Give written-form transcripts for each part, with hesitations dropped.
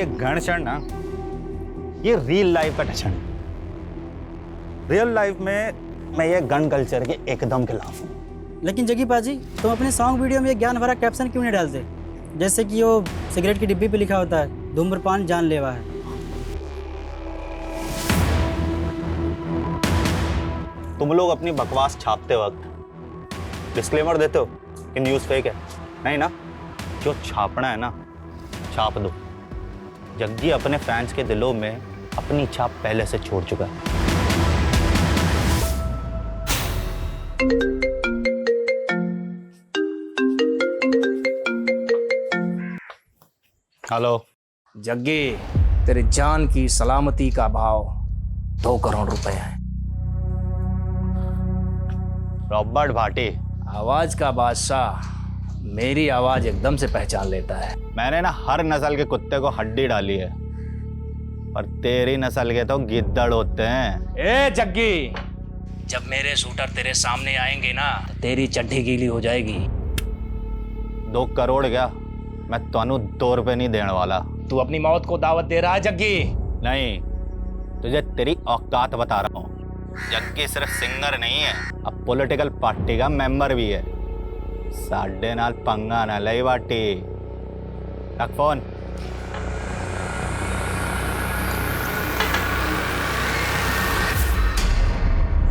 ये घर्षण ना, ये रियल लाइफ का टचन। रियल लाइफ में मैं ये गन कल्चर के एकदम खिलाफ हूँ। लेकिन जग्गी पाजी, तुम अपने सॉन्ग वीडियो में ये ज्ञान भरा कैप्शन क्यों नहीं डालते? जैसे कि वो सिगरेट की डिब्बी पे लिखा होता है, धूम्रपान जानलेवा है। तुम लोग अपनी बकवास छापते वक्त डिस्क्लेमर देते हो कि न्यूज़ फेक है। नहीं ना, जो छापना है ना, छाप दो। जग्गी अपने फैंस के दिलों में अपनी छाप पहले से छोड़ चुका है। हेलो जग्गी, तेरे जान की सलामती का भाव 2 करोड़ रुपए है। रॉबर्ट भाटी, आवाज का बादशाह मेरी आवाज एकदम से पहचान लेता है। मैंने ना हर नस्ल के कुत्ते को हड्डी डाली है, पर तेरी नस्ल के तो गिद्दड़ होते हैं। ए जग्गी, जब मेरे शूटर तेरे सामने आएंगे ना तो तेरी चड्डी गीली हो जाएगी। 2 करोड़ क्या, मैं तुहानू 2 रुपए नहीं देने वाला। तू अपनी मौत को दावत दे रहा है जग्गी? नहीं, तुझे तेरी औकात बता रहा हूँ। जग्गी सिर्फ सिंगर नहीं है, अब पॉलिटिकल पार्टी का मेंबर भी है। साढ़े नाल पंगा ना लई बाटी। रख फोन।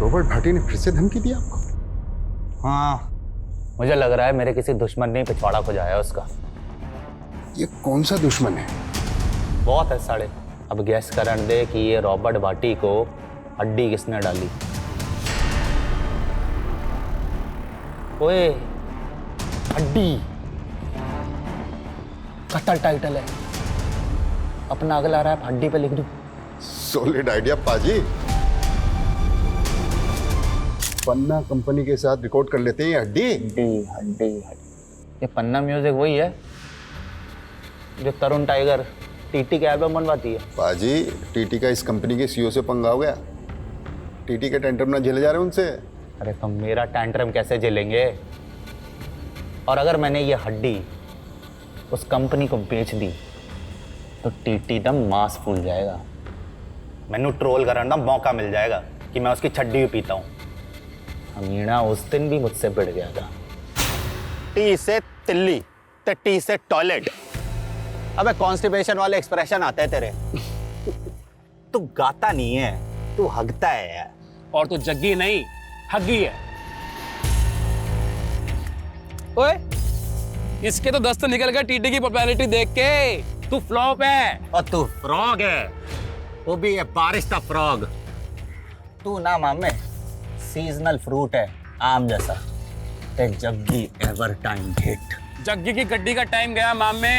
रॉबर्ट भाटी ने फिर से धमकी दी आपको? हाँ, मुझे लग रहा है मेरे किसी दुश्मन ने पिछवाड़ा खुजाया उसका। ये कौन सा दुश्मन है? बहुत है साढ़े। अब गैस करन दे कि ये रॉबर्ट भाटी को हड्डी किसने डाली। ओए, हड्डी कत्ल टाइटल है। अपना अगला रैप हड्डी पे लिख दूं। सॉलिड आइडिया पाजी। पन्ना कंपनी के साथ रिकॉर्ड कर लेते हैं हड्डी। हड्डी हड्डी हड्डी। ये पन्ना म्यूजिक वही है जो तरुण टाइगर टीटी के एल्बम बनवाती है। पाजी, टीटी का इस कंपनी के सीईओ से पंगा हो गया। टीटी के टेंट्रम ना झेले जा रहे उनसे। अरे तो मेरा टेंट्रम कैसे झेलेंगे? और अगर मैंने ये हड्डी उस कंपनी को बेच दी तो टीटी दम मांस फूल जाएगा। मैनू ट्रोल करने का मौका मिल जाएगा कि मैं उसकी छड्डी भी पीता हूँ। अमीना उस दिन भी मुझसे भिड़ गया था। टी से तिल्ली तो टी से टॉयलेट। अबे कॉन्स्टिपेशन वाले एक्सप्रेशन आते हैं तेरे। तू गाता नहीं है, तू हगता है यार। और तू जग्गी नहीं, हग्गी है। ओए, इसके तो दस्त निकल गए टीटी की पॉपुलैरिटी देख के। तू फ्लॉप है। और तू फ्रॉग है, वो भी है बारिश का फ्रॉग। तू ना मामे सीजनल फ्रूट है, आम जैसा। ते Jaggi ever time hit. Jaggi की गड्डी का टाइम गया मामे।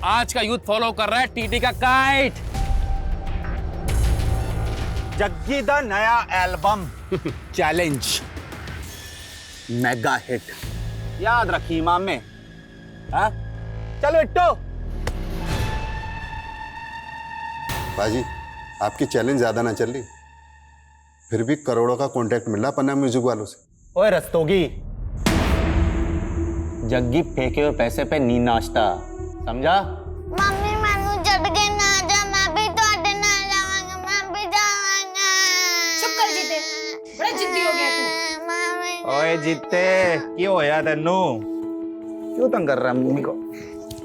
आज का यूथ फॉलो कर रहा है टीटी का काइट। जग्गी दा नया एल्बम चैलेंज मेगा हिट। याद रखी मामे। हाँ, चलो इट्टो। पाजी, आपकी चैलेंज ज्यादा ना चल रही, फिर भी करोड़ों का कॉन्ट्रैक्ट मिल रहा पन्ना म्यूजिक वालों से। ओए रस्तोगी, जग्गी फेंके हुए पैसे पे नी नाश्ता, समझा? मम्मी मैनू छड़ के ना जा, मैं भी ਤੁਹਾਡੇ ਨਾਲ ਜਾਵਾਂਗਾ, मैं भी जावांगा। चुप कर जीते, बड़ा जिद्दी हो गया तू। मम्मी ओए जीते, क्यों होया तेनू? क्यों तंग कर रहा है मम्मी को?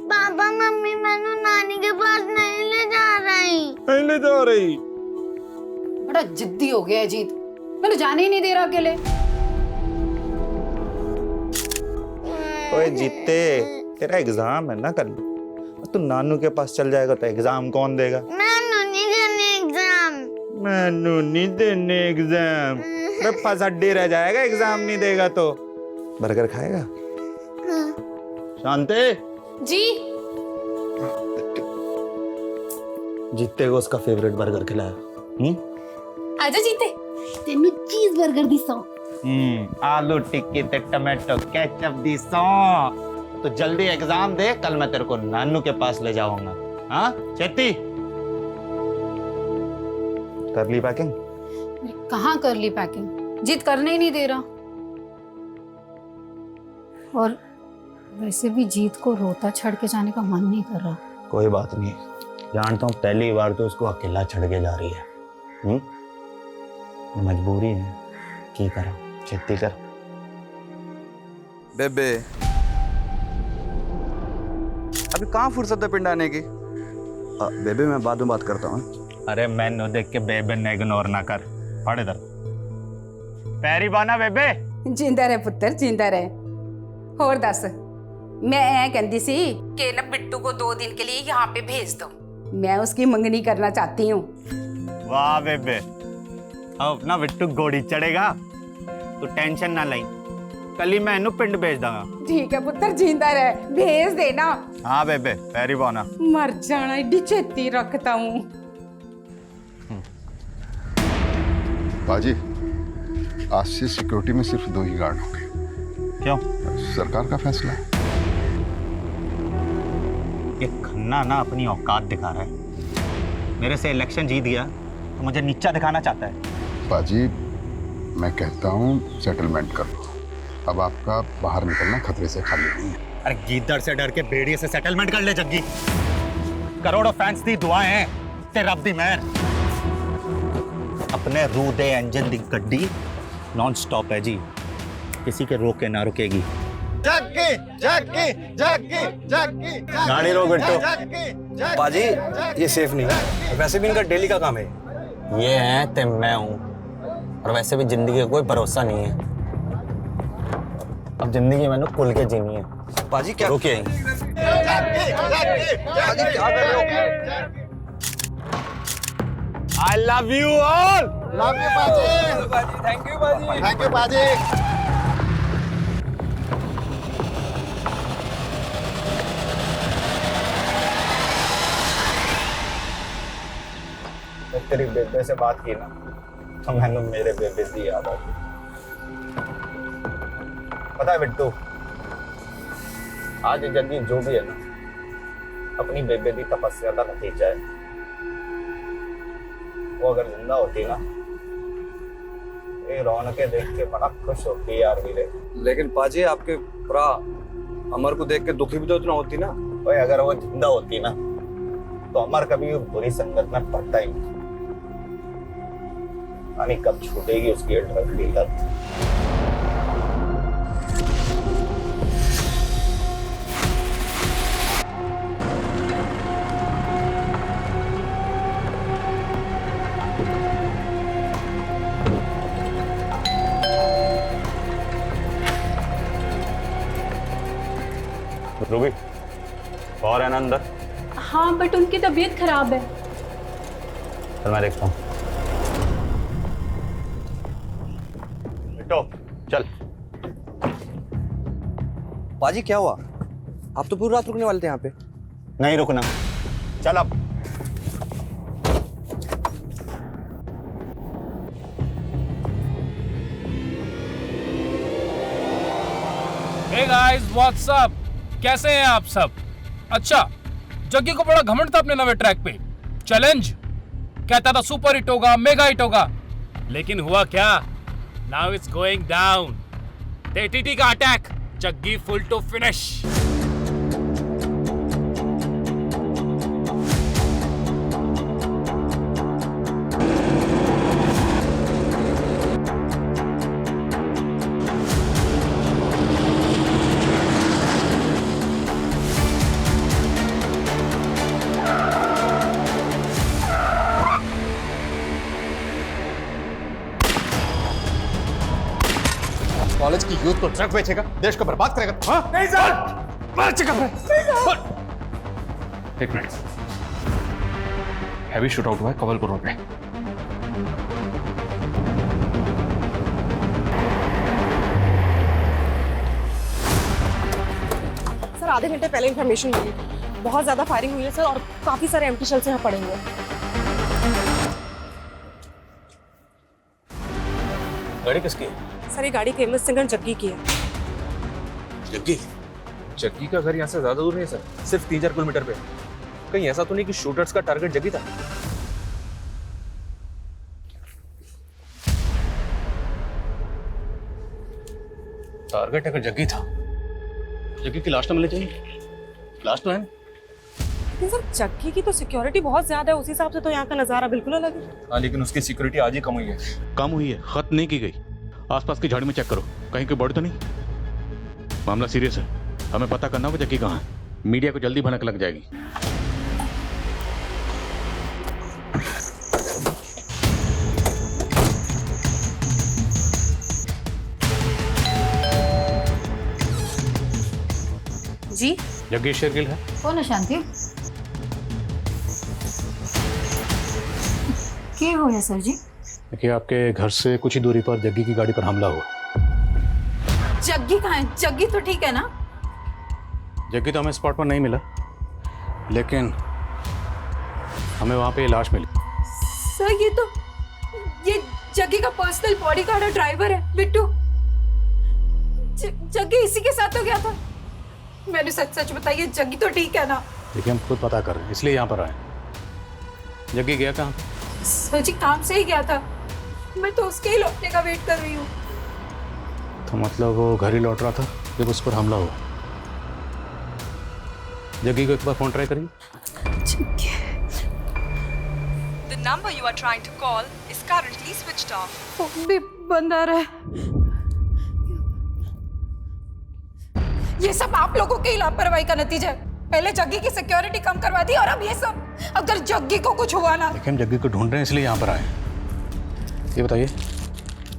पापा मम्मी मैनू नानी के पास नहीं ले जा रही। नहीं ले जा रही। बड़ा जिद्दी हो गया है जीत, मैंने जाने ही नहीं दे रहा अकेले। ओए जीते, तेरा एग्जाम है ना कल। तू नानू के पास चल जाएगा तो एग्जाम कौन देगा? मैनू नहीं देने एग्जाम। मैनू नहीं देने एग्जाम। फसड्डी रह जाएगा एग्जाम नहीं देगा तो। बर्गर खाएगा? शांति जी जीते को उसका फेवरेट बर्गर खिलाया। आजा जीते, तेनू चीज बर्गर दी सौ। आलू टिक्की ते टमाटो केचप दी सौ। तो जल्दी एग्जाम दे, कल मैं तेरे को नानू के पास ले जाऊंगा। हाँ चेती, कर ली पैकिंग? कहाँ कर ली पैकिंग, जीत करने ही नहीं दे रहा। और वैसे भी जीत को रोता छड़ के जाने का मन नहीं कर रहा। कोई बात नहीं, जानता हूँ पहली बार तो उसको अकेला छड़ के जा रही है। मजबूरी है, की करा, खेती कर। बेबे अभी कहाँ फुर्सत है पिंड आने की? बेबे मैं बाद में बात करता हूँ। अरे मैंने देख के बेबे ने इग्नोर ना कर, पढ़ इधर। पैरी बाना बेबे। जिंदा रहे पुत्र, जिंदा रहे। होर दस, मैं ऐ कहती सी कि ना बिट्टू को 2 दिन के लिए यहाँ पे भेज दो, मैं उसकी मंगनी करना चाहती हूँ। वाह बेबे, अब अपना बिट्टू घोड़ी चढ़ेगा, तू टेंशन ना लाई, कल ही मैं इन्हू पिंड भेज दूंगा। ठीक है पुत्र, जिंदा रहे, भेज देना। हाँ बेबे, पैरी बाना। मर जाना, एडी छेती रखता हूँ। बाजी, आज से सिक्योरिटी में सिर्फ 2 ही गार्ड होंगे। क्यों? सरकार का फैसला है। ये खन्ना ना अपनी औकात दिखा रहा है। मेरे से इलेक्शन जीत गया तो मुझे नीचा दिखाना चाहता है। बाजी, मैं कहता हूँ सेटलमेंट कर लो। अब आपका बाहर निकलना खतरे से खाली नहीं है। अरे गीदड़ से डर के भेड़िए से सेटलमेंट कर ले जग्गी। करोड़ों फैंस दी दुआएं हैं, तेरा दी मैन। अपने रू दे इंजन दी गड्डी नॉन स्टॉप है जी, किसी के रोके ना रुकेगी। जग्गी जग्गी जग्गी जग्गी गाड़ी रोक बिट्टू। बाजी ये सेफ नहीं है, वैसे भी इनका डेली का काम है। ये है ते मैं हूँ, और वैसे भी जिंदगी का कोई भरोसा नहीं है। अब जिंदगी मैंने खुल के जीनी है। बाजी क्या रुके बाजी क्या कर रहे हो? I love you all. Love you बाजी। थैंक यू बाजी। थैंक यू बाजी। तेरी बेबे से बात की ना तो मैंने मेरे बेबे की याद आ गई। पता है बिट्टू, आज जग्गी जो भी है ना, अपनी बेबे की तपस्या का नतीजा है। वो अगर जिंदा होती ना, ये रौनकें देख के बड़ा खुश होती यार मेरे। लेकिन पाजी आपके भरा अमर को देख के दुखी भी तो इतना होती ना। भाई अगर वो जिंदा होती ना तो अमर कभी बुरी संगत में पड़ता ही नहीं। यानी कब छूटेगी उसकी ये ड्रग की लत। रूबी, और है ना अंदर? हाँ बट उनकी तबीयत खराब है। चल मैं देखता हूँ। बिट्टू चल। पाजी क्या हुआ? आप तो पूरी रात रुकने वाले थे यहाँ पे। नहीं रुकना, चल अब। हे गाइस व्हाट्स अप, कैसे हैं आप सब? अच्छा, जग्गी को बड़ा घमंड था अपने नवे ट्रैक पे। चैलेंज कहता था सुपर हिट होगा, मेगा हिट होगा, लेकिन हुआ क्या? Now it's going down. TT का attack, Jaggi full to finish. College की यूथ को ड्रग बेचेगा, देश को बर्बाद करेगा। हाँ? नहीं सर, मार चुका है। एक मिनट, हैवी शूट आउट हुआ है कवलपुर रोड पे। सर आधे घंटे पहले इंफॉर्मेशन मिली, बहुत ज्यादा फायरिंग हुई है सर, और काफी सारे एम्प्टी शेल्स यहाँ पड़े हुए हैं। गाड़ी किसकी है? सर ये गाड़ी केमस सिंगर जग्गी की है। जग्गी? जग्गी का घर यहाँ से ज्यादा दूर नहीं है सर, सिर्फ 3-4 किलोमीटर पे। कहीं ऐसा तो नहीं कि शूटर्स का टारगेट जग्गी था? टारगेट अगर जग्गी था, जग्गी की लाश तो मिलनी चाहिए। लाश तो है ना? लेकिन सर जग्गी की तो सिक्योरिटी बहुत ज्यादा है, उस हिसाब से तो यहाँ का नज़ारा बिल्कुल अलग है। हाँ, लेकिन उसकी सिक्योरिटी आज ही कम हुई है। कम हुई है, खत्म नहीं की गई। आसपास की झाड़ी में चेक करो, कहीं कोई बॉडी तो नहीं। मामला सीरियस है, हमें पता करना होगा जग्गी कहाँ है। मीडिया को जल्दी भनक लग जाएगी। जी जग्गी शेरगिल है। कौन है शांति? क्या हो है सर जी? देखिए, आपके घर से कुछ ही दूरी पर जग्गी की गाड़ी पर हमला हुआ। जग्गी कहाँ है? जग्गी तो ठीक है ना? जग्गी तो हमें स्पॉट पर नहीं मिला, लेकिन हमें वहाँ पे लाश मिली। सर ये जग्गी का पर्सनल बॉडीगार्ड और ड्राइवर है बिट्टू। जग्गी इसी के साथ तो गया था। मैंने सच बताइए, जग्गी तो ठीक है ना? देखिए, हम खुद पता कर रहे हैं, इसलिए यहाँ पर आए। जग्गी गया कहाँ? सर जी काम से ही गया था, मैं तो उसके ही लौटने का वेट कर रही हूँ। तो मतलब वो घर ही लौट रहा था जब उस पर हमला हुआ। जग्गी को एक बार फोन ट्राई करिए। The number you are trying to call is currently switched off. Phone भी बंद आ रहा है। ये सब आप लोगों की लापरवाही का नतीजा है। पहले जग्गी की सिक्योरिटी कम करवा दी और अब ये सब। अगर जग्गी को कुछ हुआ ना। देखिए, हम जग्गी को ढूंढ रहे हैं, इसलिए यहाँ पर आए। ये बताइए,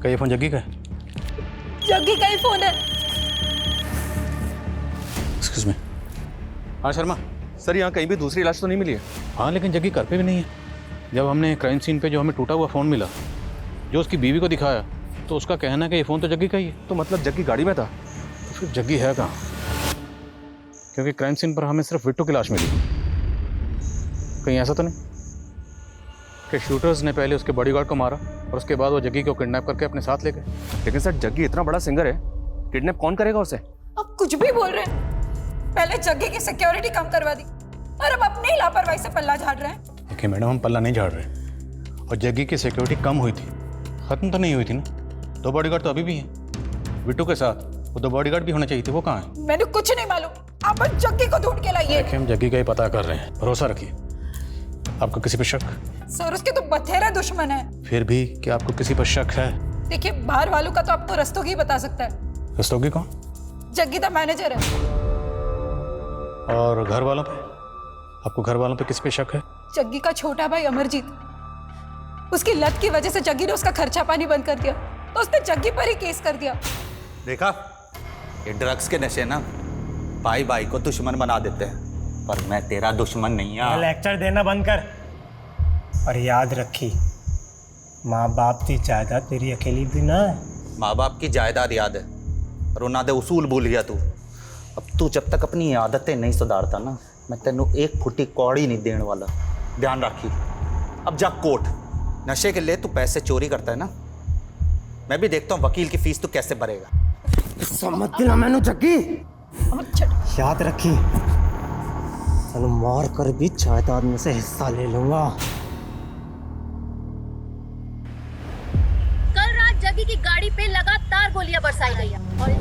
क्या ये फोन जग्गी का है? जग्गी का ही फोन है। Excuse me. हाँ शर्मा। सर, यहाँ कहीं भी दूसरी लाश तो नहीं मिली है। हाँ, लेकिन जग्गी घर पे भी नहीं है। जब हमने क्राइम सीन पे जो हमें टूटा हुआ फ़ोन मिला, जो उसकी बीवी को दिखाया, तो उसका कहना है कि ये फ़ोन तो जग्गी का ही है। तो मतलब जग्गी गाड़ी में था? तो फिर जग्गी है कहाँ? क्योंकि क्राइम सीन पर हमें सिर्फ बिट्टू की लाश मिली। कहीं ऐसा तो नहीं कि शूटर्स ने पहले उसके बॉडीगार्ड को मारा और उसके बाद वो जग्गी को किडनैप करके अपने साथ ले गए? लेकिन सर, जग्गी इतना बड़ा सिंगर है, किडनैप कौन करेगा उसे? अब कुछ भी बोल रहे हैं। पहले जग्गी की सिक्योरिटी कम करवा दी और अब अपनी लापरवाही से पल्ला झाड़ रहे हैं। देखिए मैडम, हम पल्ला नहीं झाड़ रहे। और जग्गी की सिक्योरिटी कम हुई थी, ख़त्म तो नहीं हुई थी ना। 2 बॉडीगार्ड तो अभी भी हैं बिट्टू के साथ। वो 2 बॉडीगार्ड भी होने चाहिए थे, वो कहाँ हैं? मैंने कुछ नहीं मालूम, आप जग्गी को ढूंढ के लाइए। देखिए, हम जग्गी का ही पता कर रहे हैं, भरोसा रखिए। आपको किसी पर शक? सर, उसके तो बथेरा दुश्मन है। फिर भी क्या आपको किसी पर शक है? देखिए, बाहर वालों का तो अब तो रस्तोगी बता सकता है। रस्तोगी कौन? जग्गी तो मैनेजर है। और घर वालों पे? आपको घर वालों पे किस पे शक है? जग्गी का छोटा भाई अमरजीत, उसकी लत की वजह से जग्गी ने उसका खर्चा पानी बंद कर दिया, तो उसने जग्गी पर ही केस कर दिया। देखा, ये ड्रग्स के नशे ना भाई भाई को दुश्मन बना देते हैं, पर मैं तेरा दुश्मन नहीं हूं। लेक्चर देना बंद कर और याद रखी, माँ बाप की जायदाद तेरी अकेली भी ना है। माँ बाप की जायदाद याद है, और उन्होंने दे उसूल भूल गया तू। अब तू जब तक अपनी आदतें नहीं सुधारता ना, मैं तेनू 1 फुटी कौड़ी नहीं देने वाला, ध्यान रखी। अब जा कोर्ट, नशे के लिए तू पैसे चोरी करता है ना, मैं भी देखता हूँ वकील की फीस तू कैसे भरेगा। समझ दिला मैनू जग्गी, याद रखी, तेनू मार कर भी जायदाद में से हिस्सा ले लूंगा। कल रात जग्गी की गाड़ी पे लगातार गोलियां बरसाई गई और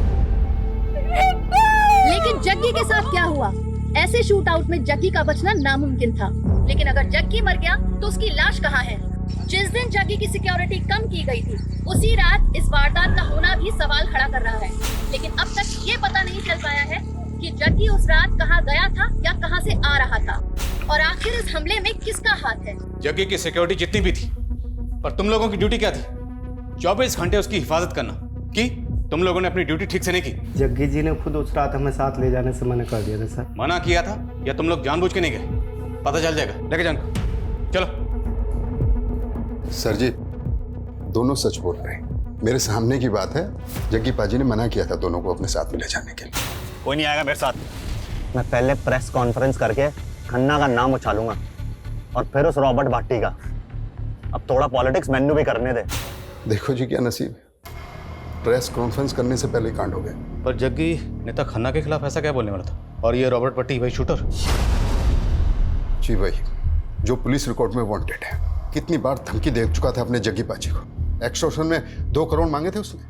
लेकिन जग्गी के साथ क्या हुआ? ऐसे शूट आउट में जग्गी का बचना नामुमकिन था। लेकिन अगर जग्गी मर गया तो उसकी लाश कहाँ है? जिस दिन जग्गी की सिक्योरिटी कम की गई थी, उसी रात इस वारदात का होना भी सवाल खड़ा कर रहा है। लेकिन अब तक ये पता नहीं चल पाया है कि जग्गी उस रात कहाँ गया था या कहाँ से आ रहा था, और आखिर इस हमले में किसका हाथ है। जग्गी की सिक्योरिटी जितनी भी थी, पर तुम लोगों की ड्यूटी क्या थी? 24 घंटे उसकी हिफाजत करना। की तुम लोगों ने अपनी ड्यूटी ठीक से नहीं की? जग्गी जी ने खुद उस रात हमें साथ ले जाने से मना कर दिया था सर। मना किया था या तुम लोग जानबूझ के नहीं गए? पता चल जाएगा, लेके जान। चलो। सर जी, दोनों सच बोल रहे हैं। मेरे सामने की बात है, जग्गी पाजी ने मना किया था दोनों को अपने साथ में ले जाने के लिए। कोई नहीं आएगा मेरे साथ। मैं पहले प्रेस कॉन्फ्रेंस करके खन्ना का नाम उछालूंगा और फिर उस रॉबर्ट भाटी का। अब थोड़ा पॉलिटिक्स मैनू भी करने दे। देखो जी क्या नसीब है, प्रेस कॉन्फ्रेंस करने से पहले कांड हो गया। पर जग्गी नेता खन्ना के खिलाफ ऐसा क्या बोलने वाला था? और ये रॉबर्ट भट्टी भाई शूटर? जी भाई, जो पुलिस रिकॉर्ड में वांटेड है, कितनी बार धमकी दे चुका था अपने जग्गी पाजी को। एक्सटॉर्शन में 2 करोड़ मांगे थे उसने।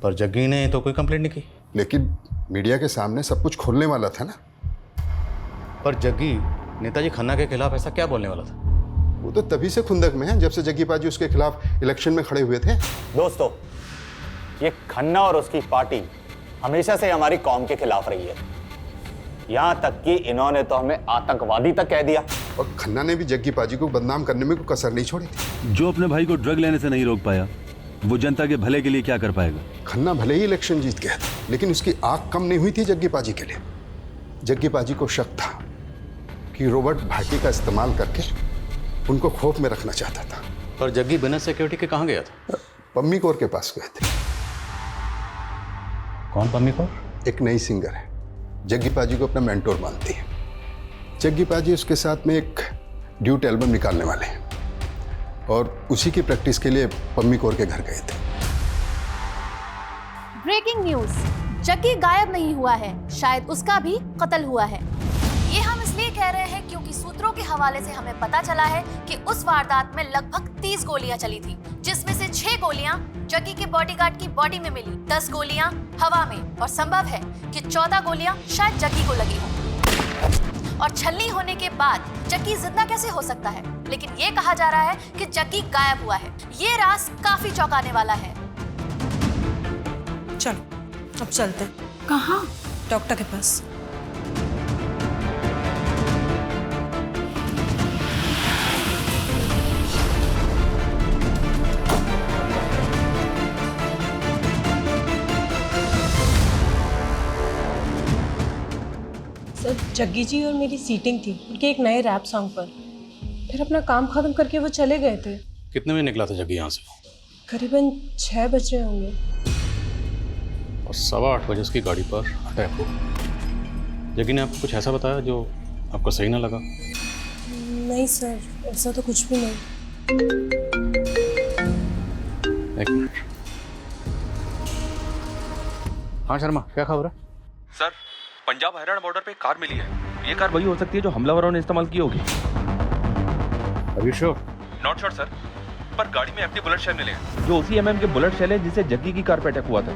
पर जग्गी ने तो कोई कंप्लेंट नहीं की। लेकिन मीडिया के सामने सब कुछ खोलने वाला था ना। पर जग्गी नेताजी खन्ना के खिलाफ ऐसा क्या बोलने वाला था? वो तो तभी से खुंदक में है जब से जग्गी पाजी उसके खिलाफ इलेक्शन में खड़े हुए थे। दोस्तों, ये खन्ना और उसकी पार्टी हमेशा से हमारी कौम के खिलाफ रही है। यहां तक कि इन्होंने तो हमें आतंकवादी तक कह दिया। और खन्ना ने भी जग्गी पाजी को बदनाम करने में कोई कसर नहीं छोड़ी थी। जो अपने भाई को ड्रग लेने से नहीं रोक पाया, वो जनता के भले के लिए क्या कर पाएगा? खन्ना भले ही इलेक्शन जीत गया था, लेकिन उसकी आंख कम नहीं हुई थी जग्गी पाजी के लिए। जग्गी पाजी को शक था कि रॉबर्ट भाटी का इस्तेमाल करके उनको खौफ में रखना चाहता था। पर जग्गी बिना सिक्योरिटी के कहाँ गया था? पम्मी कौर के पास गए थे। कौन पम्मी कौर? एक नई सिंगर है, जग्गी पाजी को अपना मेंटोर मानती है। जग्गी पाजी उसके साथ में एक ड्यूट एल्बम निकालने वाले हैं और उसी की प्रैक्टिस के लिए पम्मी कौर के घर गए थे। ब्रेकिंग न्यूज, जग्गी गायब नहीं हुआ है, शायद उसका भी कत्ल हुआ है। ये हम इसलिए कह रहे हैं क्योंकि सूत्रों के हवाले से हमें पता चला है कि उस वारदात में लगभग 30 गोलियां चली थी, जिसमें से 6 गोलियां जग्गी के बॉडीगार्ड की बॉडी में मिली, 10 गोलियां हवा में, और संभव है कि 14 गोलियां शायद जग्गी को लगी हो। और छलनी होने के बाद जग्गी जिंदा कैसे हो सकता है? लेकिन ये कहा जा रहा है कि जग्गी गायब हुआ है। ये राज काफी चौंकाने वाला है। चलो अब चलते हैं। कहाँ? डॉक्टर के पास। सर, जग्गी जी और मेरी सीटिंग थी उनके एक नए रैप सॉन्ग पर। फिर अपना काम खत्म करके वो चले गए थे। कितने बजे निकला था जग्गी यहाँ से? करीबन 6 बज रहे होंगे। और 8:15 बजे उसकी गाड़ी पर अटैक हुआ। जग्गी ने आपको कुछ ऐसा बताया जो आपको सही ना लगा? नहीं सर, ऐसा तो कुछ भी नहीं। एक मिनट। हाँ शर्मा, क्या खबर है? सर, पंजाब हरियाणा बॉर्डर पे एक कार मिली है। ये कार वही हो सकती है जो हमलावरों ने इस्तेमाल की होगी। Are you sure? Not sure sir, पर गाड़ी में एम्प्टी बुलेट शेल मिले हैं, जो उसी एमएम के बुलेट शेल है जिससे जग्गी की कार पे अटैक हुआ था।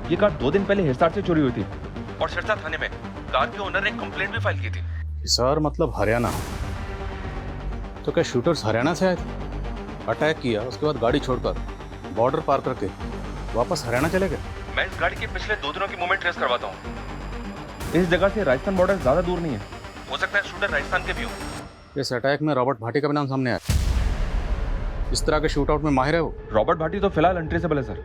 ये कार 2 दिन पहले हिसार से चोरी हुई थी और सिरसा थाने में कार के ओनर ने कंप्लेंट भी फाइल की थी। हिसार मतलब हरियाणा? तो क्या शूटर्स हरियाणा से आए थे? अटैक किया, उसके बाद गाड़ी छोड़कर बॉर्डर पार करके वापस हरियाणा चले गए? मैं इस गाड़ी के पिछले 2 दिनों की मूवमेंट ट्रेस करवाता हूँ। इस जगह से राजस्थान बॉर्डर ज्यादा दूर नहीं है, हो सकता है शूटर राजस्थान के भी हो। इस अटैक में रॉबर्ट भाटी का भी नाम सामने आया। इस तरह के शूट आउट में माहिर है वो। रॉबर्ट भाटी तो फिलहाल अनट्रेसेबल है सर,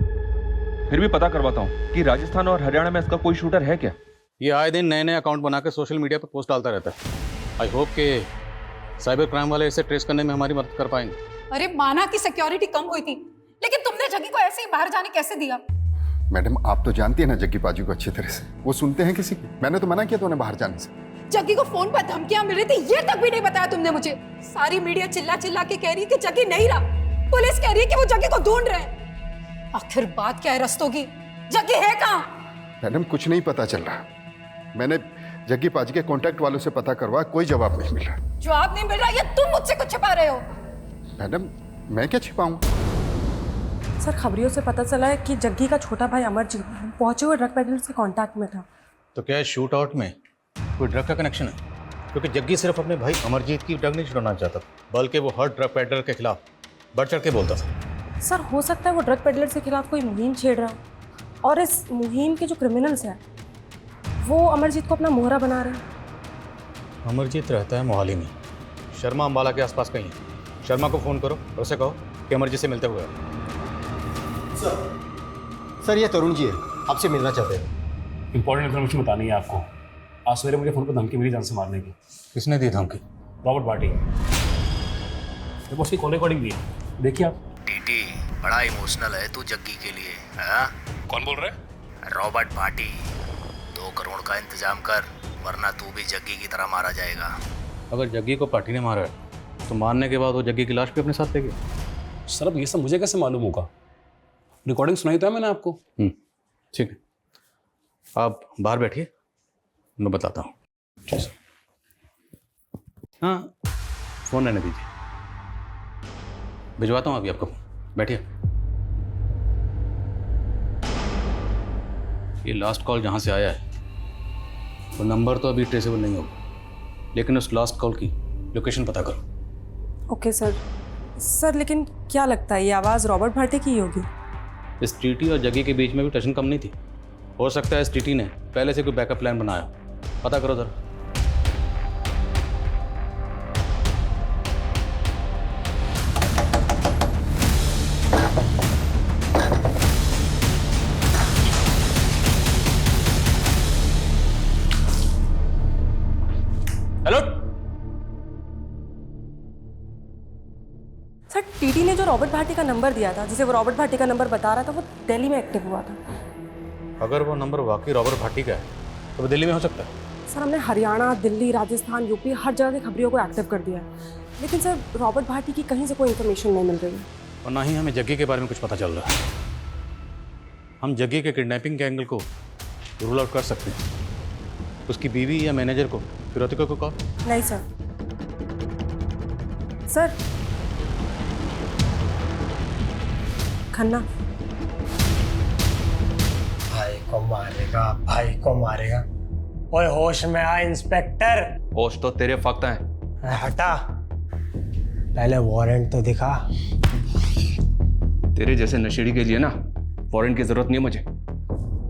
फिर भी पता करवाता हूँ कि राजस्थान और हरियाणा में इसका कोई शूटर है क्या। ये आए दिन नए नए अकाउंट बना के सोशल मीडिया पर पोस्ट डालता रहता है। आई होप कि साइबर क्राइम वाले इसे ट्रेस करने में हमारी मदद कर पाएंगे। अरे माना कि सिक्योरिटी कम हुई थी, लेकिन तुमने जग्गी को ऐसे ही बाहर जाने कैसे दिया? मैडम, आप तो जानती है ना जग्गी पाजी को अच्छी तरह से। वो सुनते हैं किसी की? मैंने तो मना किया था उन्हें बाहर जाने से। जग्गी को फोन पर धमकियां मिल रही थी, ये तक भी नहीं बताया तुमने मुझे। सारी मीडिया चिल्ला चिल्ला के कह रही है कि जग्गी नहीं रहा, पुलिस कह रही है कि वो जग्गी को ढूंढ रहे हैं। आखिर बात क्या है रस्तों की? जग्गी है कहाँ? मैडम, कुछ नहीं पता चल रहा। मैंने जग्गी पाजी के कांटेक्ट वालों से पता करवा, कोई जवाब नहीं मिल रहा। जवाब नहीं मिल रहा, ये तुम मुझसे कुछ छिपा रहे हो। मैडम, मैं क्या छिपाऊं? सर, खबरियों से पता चला है कि जग्गी का छोटा भाई अमरजीत पहुंचे हुए ड्रग पेडलर्स के कांटेक्ट में था। तो क्या शूट आउट में कोई ड्रग का कनेक्शन है? क्योंकि जग्गी सिर्फ अपने भाई अमरजीत की ड्रग नहीं छुड़ाना चाहता, बल्कि वो हर ड्रग पेडलर के खिलाफ बढ़ चढ़ के बोलता था। सर, हो सकता है वो ड्रग पेडलर्स के खिलाफ कोई मुहिम छेड़ रहा और इस मुहिम के जो क्रिमिनल्स हैं वो अमरजीत को अपना मोहरा बना रहे हैं। अमरजीत रहता है मोहाली में, शर्मा अंबाला के आसपास कहीं है। शर्मा को फ़ोन करो और उसे कहो कि अमरजीत से मिलते हुए। सर, ये तरुण जी है, आपसे मिलना चाहते हैं। इंपॉर्टेंट इन्फॉर्मेशन बतानी है आपको। आज सवेरे मुझे फ़ोन पर धमकी मिली जान से मारने की। किसने दी धमकी? रॉबर्ट भाटी। देखो उसकी कॉल रिकॉर्डिंग भी है, देखिए आप। टीटी बड़ा इमोशनल है तू जग्गी के लिए। हाँ? कौन बोल रहे? रॉबर्ट भाटी। 2 करोड़ का इंतजाम कर, वरना तू भी जग्गी की तरह मारा जाएगा। अगर जग्गी को पार्टी ने मारा है तो मारने के बाद वो जग्गी की लाश भी अपने साथ ले गए। सर, अब ये सब मुझे कैसे मालूम होगा? रिकॉर्डिंग सुनाई तो है मैंने आपको। ठीक है, आप बाहर बैठिए, मैं बताता हूँ। हाँ, फ़ोन रहने दीजिए, भिजवाता हूँ अभी आपको। बैठिए। ये लास्ट कॉल जहाँ से आया है वो नंबर तो अभी ट्रेसेबल नहीं होगा, लेकिन उस लास्ट कॉल की लोकेशन पता करो। Okay sir. सर लेकिन क्या लगता है ये आवाज़ रॉबर्ट भाटे की ही होगी? इस टीटी और जग्गी के बीच में भी टेंशन कम नहीं थी। हो सकता है इस टीटी ने पहले से कोई बैकअप प्लान बनाया। पता करो जरा। हेलो सर, टीटी ने जो रॉबर्ट भाटे का नंबर दिया था, जिसे वो रॉबर्ट भाटे का नंबर बता रहा था, वो दिल्ली में एक्टिव हुआ था। अगर वो नंबर वाकई रॉबर्ट भाटी का है तो वो दिल्ली में हो सकता है। सर हमने हरियाणा, दिल्ली, राजस्थान, यूपी हर जगह के खबरियों को एक्टिव कर दिया है, लेकिन सर रॉबर्ट भाटी की कहीं से कोई इन्फॉर्मेशन नहीं मिल रही है। और ना ही हमें जग्गी के बारे में कुछ पता चल रहा है। हम जग्गी के किडनैपिंग के एंगल को रूल आउट कर सकते हैं। उसकी बीवी या मैनेजर को, फिरोतिका को कॉल? नहीं सर। सर खन्ना भाई को मारेगा, भाई को मारेगा। ओए होश में आ इंस्पेक्टर। होश तो तेरे फक्त हैं। हटा, पहले वारंट तो दिखा। तेरे जैसे नशेड़ी के लिए ना वारंट की जरूरत नहीं है मुझे।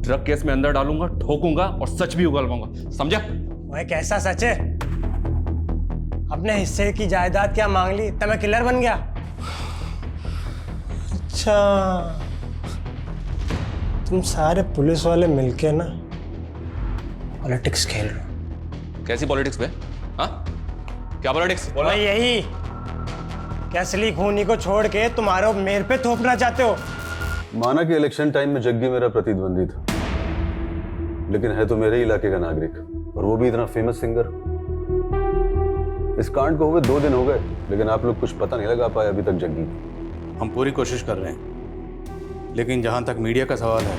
ड्रग केस में अंदर डालूंगा, ठोकूंगा और सच भी उगलवाऊंगा, समझा? ओए कैसा सच है? अपने हिस्से की जायदाद क्या मांग ली तब मैं किलर बन गया? अच्छा, तुम सारे पुलिस वाले मिलके ना पॉलिटिक्स खेल रहे हो। कैसी पॉलिटिक्स बे? हाँ, क्या पॉलिटिक्स? बोला यही कि असली खूनी को छोड़ के तुम्हारे मेरे पे थोपना चाहते हो। माना कि इलेक्शन टाइम में जग्गी मेरा प्रतिद्वंदी था, लेकिन है तो मेरे इलाके का नागरिक, और वो भी इतना फेमस सिंगर। इस कांड को हुए 2 दिन हो गए, लेकिन आप लोग कुछ पता नहीं लगा पाए अभी तक जग्गी। हम पूरी कोशिश कर रहे हैं, लेकिन जहाँ तक मीडिया का सवाल है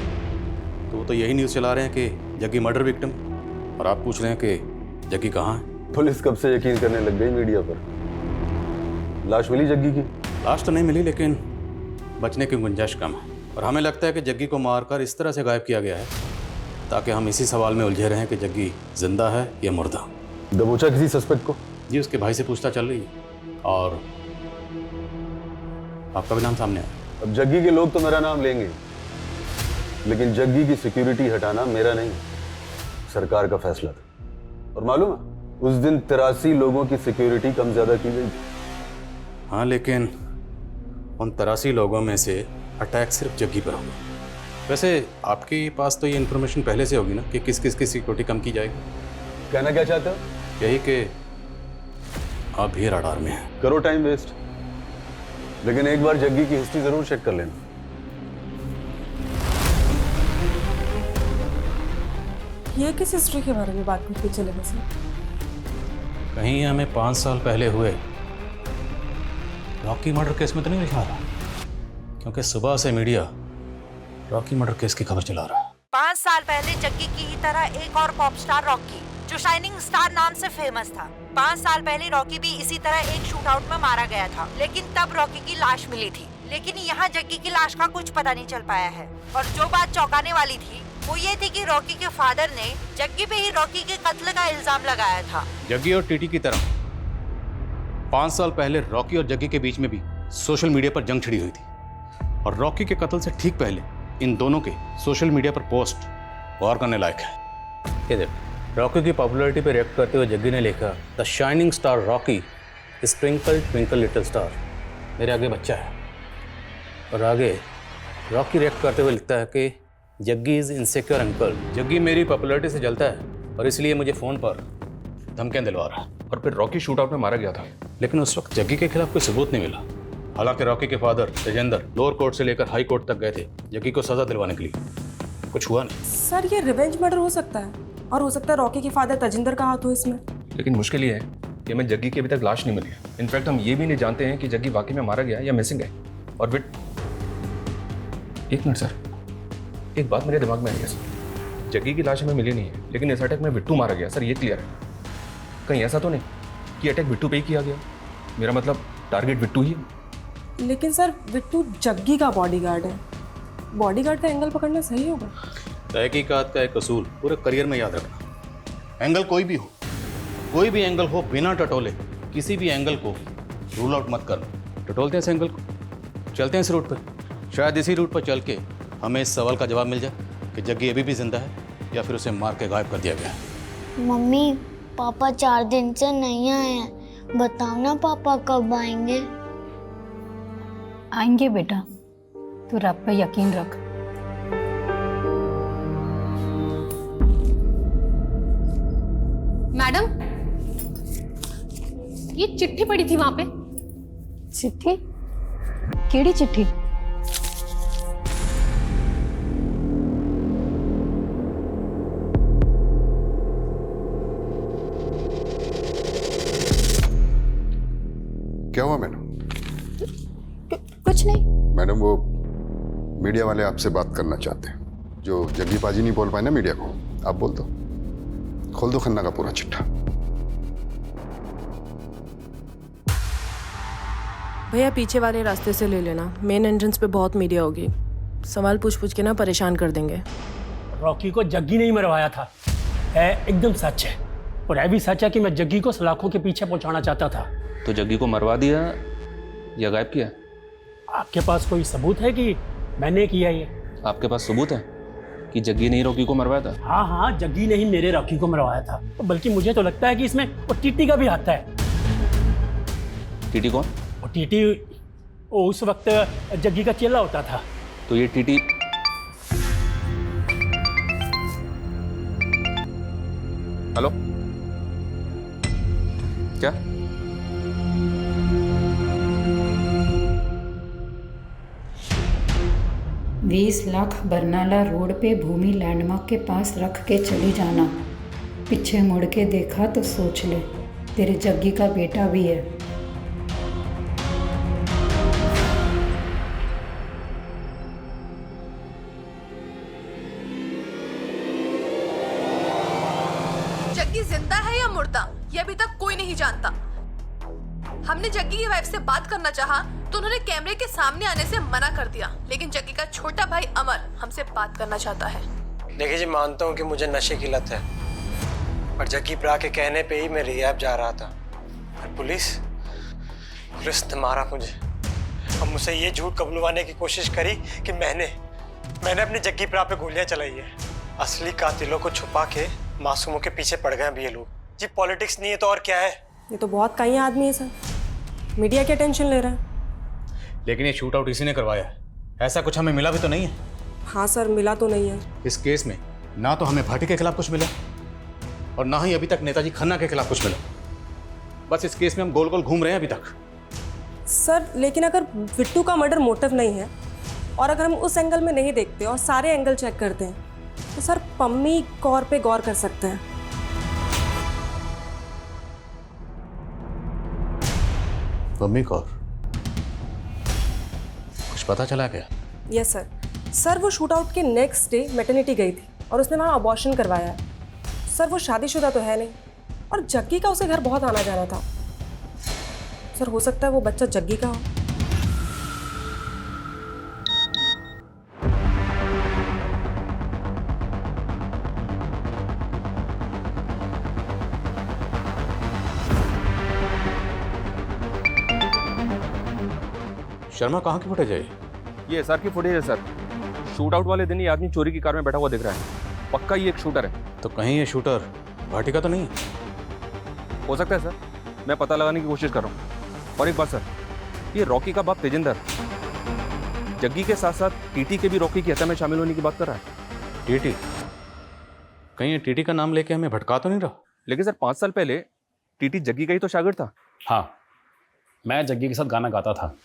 तो वो तो यही न्यूज़ चला रहे हैं कि जग्गी मर्डर विक्टिम, और आप पूछ रहे हैं कि जग्गी कहाँ है। पुलिस कब से यकीन करने लग गई मीडिया पर। लाश मिली जग्गी की? लाश तो नहीं मिली, लेकिन बचने की गुंजाइश कम है, और हमें लगता है कि जग्गी को मारकर इस तरह से गायब किया गया है ताकि हम इसी सवाल में उलझे रहें कि जग्गी जिंदा है या मुर्दा। दबोचा किसी सस्पेक्ट को? जी, उसके भाई से पूछताछ चल रही है, और आपका भी नाम सामने आया। अब जग्गी के लोग तो मेरा नाम लेंगे, लेकिन जग्गी की सिक्योरिटी हटाना मेरा नहीं, सरकार का फैसला था। और मालूम है, उस दिन 83 लोगों की सिक्योरिटी कम ज्यादा की गई। हाँ, लेकिन उन 83 लोगों में से अटैक सिर्फ जग्गी पर होगा। वैसे आपके पास तो ये इन्फॉर्मेशन पहले से होगी ना कि किस किस की सिक्योरिटी कम की जाएगी। कहना क्या चाहते हो? यही कि आप भी रडार में हैं। करो टाइम वेस्ट, लेकिन एक बार जग्गी की हिस्ट्री जरूर चेक कर लेना। ये किस हिस्ट्री के बारे में बात करते चले वैसे? कहीं हमें 5 साल पहले हुए रॉकी मर्डर केस में तो नहीं लिखा रहा, क्योंकि सुबह से मीडिया रॉकी मर्डर केस की खबर चला रहा है। 5 साल पहले जग्गी की ही तरह एक और पॉप स्टार रॉकी, जो शाइनिंग स्टार नाम से फेमस था। 5 साल पहले रॉकी भी इसी तरह एक शूट आउट में मारा गया था, लेकिन तब रॉकी की लाश मिली थी। लेकिन यहाँ जग्गी की लाश का कुछ पता नहीं चल पाया है। और जो बात चौंकाने वाली थी वो ये थी कि रॉकी के फादर ने जग्गी पे ही रॉकी के कत्ल का इल्जाम लगाया था। जग्गी और टीटी की तरह 5 साल पहले रॉकी और जग्गी के बीच में भी सोशल मीडिया पर जंग छिड़ी हुई थी, और रॉकी के कत्ल से ठीक पहले इन दोनों के सोशल मीडिया पर पोस्ट गौर करने लायक है। ये देख, रॉकी की पॉपुलैरिटी पर रिएक्ट करते हुए जग्गी ने लिखा, the shining star Rocky is twinkle twinkle little star, मेरे आगे बच्चा है। और आगे रॉकी रिएक्ट करते हुए लिखता है कि Jaggi is insecure uncle, Jaggi मेरी पॉपुलैरिटी से जलता है और इसलिए मुझे फ़ोन पर धमकियाँ दिलवा रहा है। और फिर रॉकी शूट आउट में मारा गया था, लेकिन उस वक्त जग्गी के खिलाफ कोई सबूत नहीं मिला। हालांकि रॉकी के फादर तेजेंद्र लोअर कोर्ट से लेकर हाई कोर्ट तक गए थे जग्गी को सजा दिलवाने के लिए, कुछ हुआ नहीं। सर ये रिवेंज मर्डर हो सकता है, और हो सकता है रॉकी के फादर तेजिंदर का हाथ हो इसमें। लेकिन मुश्किल ये है कि हमें जग्गी की अभी तक लाश नहीं मिली है। इनफैक्ट हम ये भी नहीं जानते हैं कि जग्गी वाकई में मारा गया या मिसिंग है। और फिर एक मिनट सर, एक बात मेरे दिमाग में आई है सर, जग्गी की लाश हमें मिली नहीं है, लेकिन इस अटैक में बिट्टू मारा गया सर, ये क्लियर है। कहीं ऐसा तो नहीं कि अटैक बिट्टू पे ही किया गया? मेरा मतलब टारगेट बिट्टू ही है। लेकिन सर बिट्टू जग्गी का बॉडीगार्ड है, बॉडीगार्ड का एंगल पकड़ना सही होगा? तहकीकात का एक असूल पूरे करियर में याद रखना, एंगल कोई भी हो कोई भी एंगल हो बिना टटोले किसी भी एंगल को रूल आउट मत कर। टटोलते हैं इस एंगल को, चलते हैं इस रूट पर। शायद इसी रूट पर चल के हमें इस सवाल का जवाब मिल जाए कि जग्गी अभी भी जिंदा है या फिर उसे मार के गायब कर दिया गया है। मम्मी पापा 4 दिन से नहीं आए हैं, बताओ ना पापा कब आएंगे। आएंगे बेटा, तू रब पे यकीन रख। मैडम, ये चिट्ठी पड़ी थी वहां पे। चिट्ठी? केड़ी चिट्ठी? क्या हुआ मैडम? कुछ नहीं। मैडम वो मीडिया वाले आपसे बात करना चाहते हैं। जो जग्गी पाजी नहीं बोल पाए ना मीडिया को, आप बोल दो। खोल दो खन्ना का पूरा चिट्ठा। भैया पीछे वाले रास्ते से ले लेना, मेन एंट्रेंस पे बहुत मीडिया होगी, सवाल पूछ के ना परेशान कर देंगे। रॉकी को जग्गी नहीं मरवाया था, है एकदम सच है। और है भी सच है कि मैं जग्गी को सलाखों के पीछे पहुंचाना चाहता था। तो जग्गी को मरवा दिया या गायब किया? आपके पास कोई सबूत है कि मैंने किया ये? आपके पास सबूत है कि जग्गी ने ही रॉकी को मरवाया था? हाँ हाँ, जग्गी ने ही मेरे रॉकी को मरवाया था। बल्कि मुझे तो लगता है कि इसमें वो टीटी का भी हाथ है। टीटी कौन? वो टीटी वो उस वक्त जग्गी का चेला होता था। तो ये टीटी हेलो, क्या? बीस लाख बरनाला रोड पे भूमि लैंडमार्क के पास रख के चली जाना। पीछे मुड़ के देखा तो सोच ले, तेरे जग्गी का बेटा भी है। जग्गी जिंदा है या मुर्दा, ये अभी तक कोई नहीं जानता। हमने जग्गी की वाइफ से बात करना चाहा तो उन्होंने कैमरे के सामने आने से मना कर दिया, लेकिन जग्गी का छोटा भाई अमर हमसे बात करना चाहता है। देखिए जी, मानता हूँ कि मुझे नशे की लत है, पर जग्गी प्रा के कहने पे ही मैं रिहैब जा रहा था और पुलिस ने मारा मुझे। अब मुझसे ये झूठ कबूलवाने की कोशिश करी कि मैंने अपनी जग्गी प्रा पे गोलियां चलाई है। असली कातिलों को छुपा के मासूमों के पीछे पड़ गए अभी ये लोग। जी पॉलिटिक्स नहीं है तो और क्या है? ये तो बहुत कई आदमी है सर, मीडिया की टेंशन ले रहा है। लेकिन ये शूट आउट इसी ने करवाया है, ऐसा कुछ हमें मिला भी तो नहीं है। हाँ सर, मिला तो नहीं है। इस केस में ना तो हमें भाटी के खिलाफ कुछ मिला और ना ही अभी तक नेताजी खन्ना के खिलाफ कुछ मिला। बस इस केस में हम गोल गोल घूम रहे हैं अभी तक। सर लेकिन अगर बिट्टू का मर्डर मोटिव नहीं है और अगर हम उस एंगल में नहीं देखते और सारे एंगल चेक करते हैं तो सर पम्मी कौर पे गौर कर सकते हैं। पम्मी कौर, कुछ पता चला क्या? Yes sir. सर वो शूट आउट के नेक्स्ट डे मैटरनिटी गई थी और उसने वहाँ अबॉर्शन करवाया है। सर वो शादीशुदा तो है नहीं और जग्गी का उसे घर बहुत आना जाना था। सर हो सकता है वो बच्चा जग्गी का हो। शर्मा कहाँ की फुटेज है ये एसआर की फुटेज है सर। शूट आउट वाले दिन ये आदमी चोरी की कार में बैठा हुआ दिख रहा है। पक्का ये एक शूटर है। तो कहीं ये शूटर भाटी का तो नहीं है? हो सकता है सर, मैं पता लगाने की कोशिश कर रहा हूँ। और एक बात सर, ये रॉकी का बाप तेजिंदर जग्गी के साथ साथ टीटी के भी रॉकी की हत्या में शामिल होने की बात कर रहा है। टीटी? कहीं ये टीटी का नाम लेके हमें भटका तो नहीं रहा? लेकिन सर 5 साल पहले टीटी जग्गी का ही तो शागिर्द था। हाँ, मैं जग्गी के साथ गाना गाता था।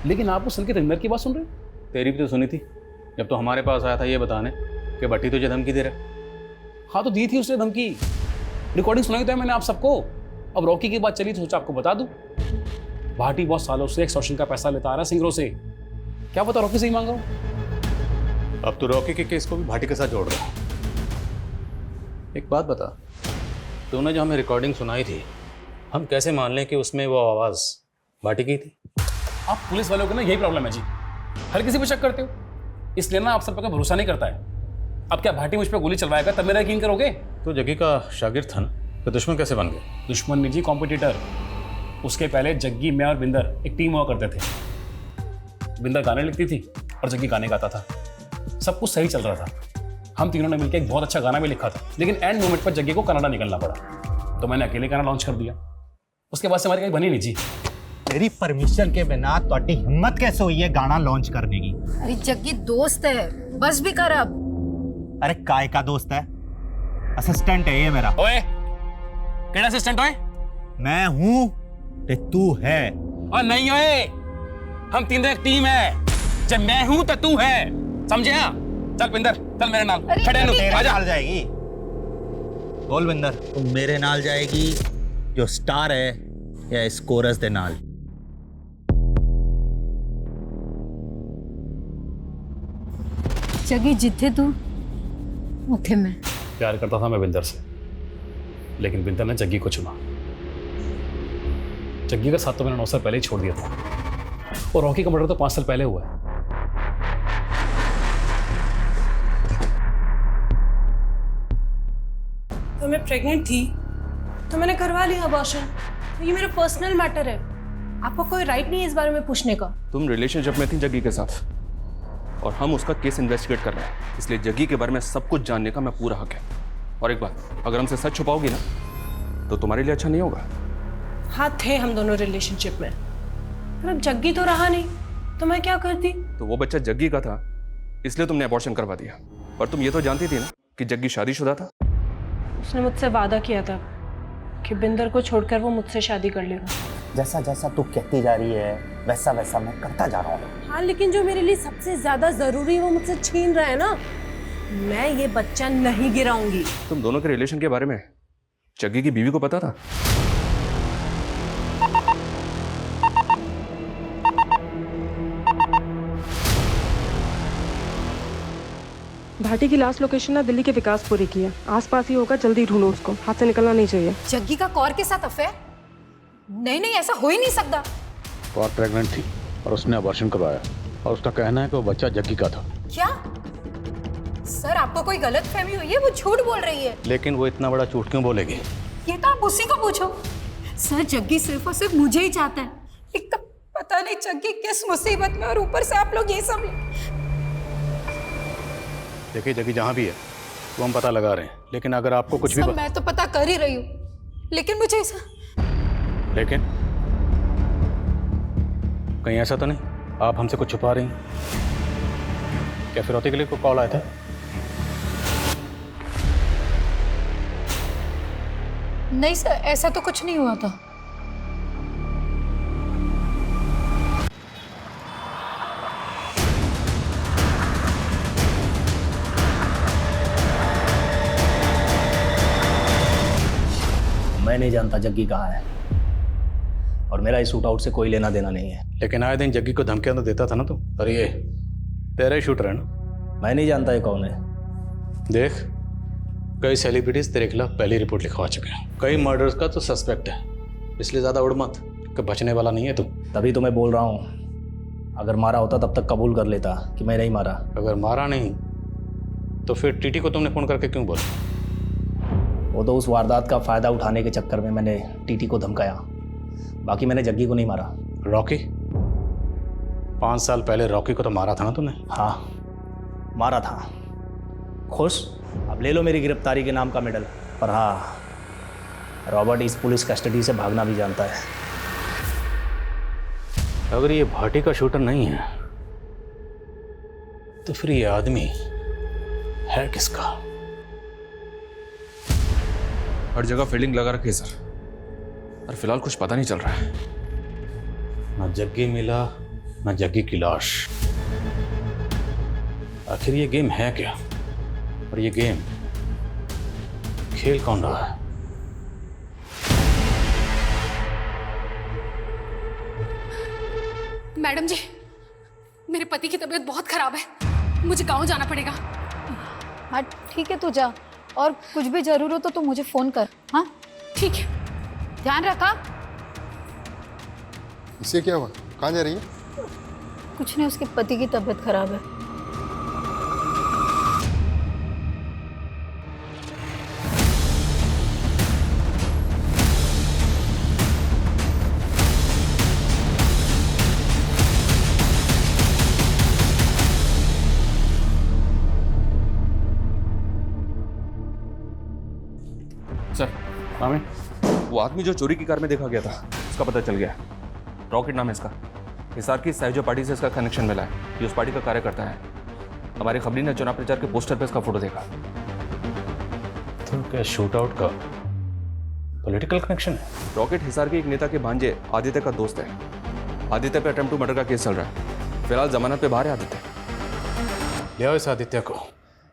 लेकिन आप उस संकेत अंदर की बात सुन रहे? तेरी भी तो सुनी थी जब तो हमारे पास आया था ये बताने कि भट्टी तुझे धमकी दे रहा। हाँ तो दी थी उसने धमकी, रिकॉर्डिंग सुनाई तो मैंने आप सबको। अब रॉकी की बात चली तो सोचा आपको बता दूं। भाटी बहुत सालों से एक्सटॉर्शन का पैसा लेता आ रहा है सिंगरों से। क्या पता रॉकी से ही मांग रहा हूं। अब तो रॉकी के केस को भी भाटी के साथ जोड़ रहा है। एक बात बता, तूने जो हमें रिकॉर्डिंग सुनाई थी, हम कैसे मान लें कि उसमें वो आवाज़ भाटी की थी? आप पुलिस वालों को ना यही प्रॉब्लम है जी, हर किसी पे शक करते हो, इसलिए ना आप सब पर भरोसा नहीं करता है। अब क्या भाटी मुझ पर गोली चलवाएगा तब मेरा यकीन करोगे? तो जग्गी का शागिर्द था ना, तो दुश्मन कैसे बन गए? दुश्मन नहीं जी, कॉम्पिटिटर। उसके पहले जग्गी, मैं और बिंदर एक टीम हुआ करते थे। बिंदर गाने लिखती थी और जग्गी गाने गाता था। सब कुछ सही चल रहा था। हम तीनों ने मिलकर एक बहुत अच्छा गाना भी लिखा था, लेकिन एंड मोमेंट पर जग्गी को कनाडा निकलना पड़ा, तो मैंने अकेले गाना लॉन्च कर दिया। उसके बाद से हमारी कहीं बनी नहीं जी। मेरी परमिशन के बिना ਤੁਹਾਡੀ हिम्मत कैसे हुई है गाना लॉन्च करने की? अरे जग्गी दोस्त है, बस भी कर अब। अरे काय का दोस्त है? असिस्टेंट है ये मेरा। ओए, केड़ा असिस्टेंट ओए? मैं हूँ ते तू है। और नहीं ओए, हम तीनों एक टीम है। जब मैं हूँ तो तू है, समझे? हाँ चल बिंदर, चल मेरे नाल। खड़े नु, तेरे आजा। नाल जाएगी। बोल बिंदर, तू मेरे नाल जाएगी जो स्टार है या इस कोरस दे नाल? जग्गी जिथे तू उथे मैं। प्यार करता था मैं बिंदर से, लेकिन बिंदर ने जग्गी को चुना। जग्गी का साथ तो मैंने 9 साल पहले ही छोड़ दिया था, और रॉकी का मर्डर तो 5 साल पहले हुआ है। तो मैं प्रेग्नेंट थी तो मैंने करवा लिया अबॉर्शन। ये मेरा पर्सनल मैटर है, आपको कोई राइट नहीं है इस बारे में पूछने का। तुम रिलेशनशिप में थी जग्गी के साथ, और हम उसका केस इन्वेस्टिगेट कर रहे हैं, इसलिए जग्गी के बारे में सब कुछ जानने का मैं पूरा हक है। और एक बात, अगर हमसे सच छुपाओगी ना तो तुम्हारे लिए अच्छा नहीं होगा। हाँ थे हम दोनों रिलेशनशिप में, पर अब जग्गी तो रहा नहीं, तो मैं क्या करती? तो वो बच्चा जग्गी का था, इसलिए तुमने अबॉर्शन करवा दिया। पर तुम ये तो जानती थी ना कि जग्गी शादीशुदा था। उसने मुझसे वादा किया था कि बिंदर को छोड़कर वो मुझसे शादी कर लेगा। जैसा जैसा तू कहती जा रही है वैसा वैसा मैं करता जा रहा हूँ। हाँ, लेकिन जो मेरे लिए सबसे ज्यादा जरूरी है वो मुझसे छीन रहा है ना। मैं ये बच्चा नहीं गिराऊंगी। तुम दोनों के रिलेशन के बारे में जग्गी की बीवी को पता था? भाटी की लास्ट लोकेशन ना दिल्ली के विकासपुरी की है, आसपास ही होगा, जल्दी ढूंढो उसको, हाथ से निकलना नहीं चाहिए। जग्गी का कौर के साथ अफेयर? नहीं नहीं, ऐसा हो ही नहीं सकता। कौर प्रेग्नेंट थी और उसने अबॉर्शन करवाया, और उसका कहना है कि वो बच्चा जग्गी का था। क्या सर, आपको कोई गलत फहमी हुई है? वो झूठ बोल रही है। लेकिन वो इतना बड़ा झूठ क्यों बोलेगी? ये तो आप उसी को पूछो। सर, जग्गी सिर्फ और सिर्फ मुझे ही चाहता है। एक तो पता नहीं जग्गी किस मुसीबत में, और ऊपर से आप लोग ये सब। देखिए जग्गी जहाँ भी है वो हम पता लगा रहे हैं, लेकिन अगर आपको कुछ भी मैं तो पता कर ही रही हूँ, लेकिन मुझे ऐसा। लेकिन कहीं ऐसा तो नहीं आप हमसे कुछ छुपा रही हैं? क्या फिरौती के लिए कोई कॉल आया था? नहीं सर, ऐसा तो कुछ नहीं हुआ था। मैं नहीं जानता जग्गी कहाँ है, और मेरा इस शूट आउट से कोई लेना देना नहीं है। लेकिन आए दिन जग्गी को धमकियां तो देता था ना तू। अरे ये तेरा ही शूटर है ना? मैं नहीं जानता ये कौन है। देख, कई सेलिब्रिटीज तेरे खिलाफ पहली रिपोर्ट लिखवा चुके हैं, कई मर्डर्स का तो सस्पेक्ट है, इसलिए ज्यादा उड़ मत कि बचने वाला नहीं है तू। तभी तो मैं बोल रहा हूँ, अगर मारा होता तब तक कबूल कर लेता कि मैं नहीं मारा। अगर मारा नहीं तो फिर टीटी को तुमने फोन करके क्यों बोला? वो तो उस वारदात का फायदा उठाने के चक्कर में मैंने टीटी को धमकाया, बाकी मैंने जग्गी को नहीं मारा। रॉकी? 5 साल पहले रॉकी को तो मारा था ना तूने? हाँ मारा था। खुश? अब ले लो मेरी गिरफ्तारी के नाम का मेडल। पर हाँ, रॉबर्ट इस पुलिस कस्टडी से भागना भी जानता है। अगर ये भाटी का शूटर नहीं है तो फिर ये आदमी है किसका? हर जगह फील्डिंग लगा रखी है सर, और फिलहाल कुछ पता नहीं चल रहा है। ना जग्गी मिला, ना जग्गी की लाश। आखिर ये गेम है क्या? और ये गेम खेल कौन रहा है? मैडम जी, मेरे पति की तबीयत बहुत खराब है, मुझे गांव जाना पड़ेगा। हाँ ठीक है, तू जा, और कुछ भी जरूरत हो तो मुझे फोन कर। हाँ ठीक है, ध्यान रखा। इससे क्या हुआ? कहाँ जा रही है? कुछ नहीं, उसके पति की तबीयत खराब है। सर आमिर, वो आदमी जो चोरी की कार में देखा गया था उसका पता चल गया। रॉकेट नाम है इसका। हिसार की सहजो पार्टी से इसका कनेक्शन मिला है। ये उस पार्टी का कार्यकर्ता है। हमारी खबरी ने चुनाव प्रचार के पोस्टर पे इसका फोटो देखा। तो क्या शूट आउट का पॉलिटिकल कनेक्शन है? रॉकेट हिसार के एक नेता के भांजे आदित्य का दोस्त है। आदित्य पे अटेम्प्ट टू मर्डर का केस चल रहा है। फिलहाल जमानत पे बाहर है आदित्य। ले आओ इस आदित्य को।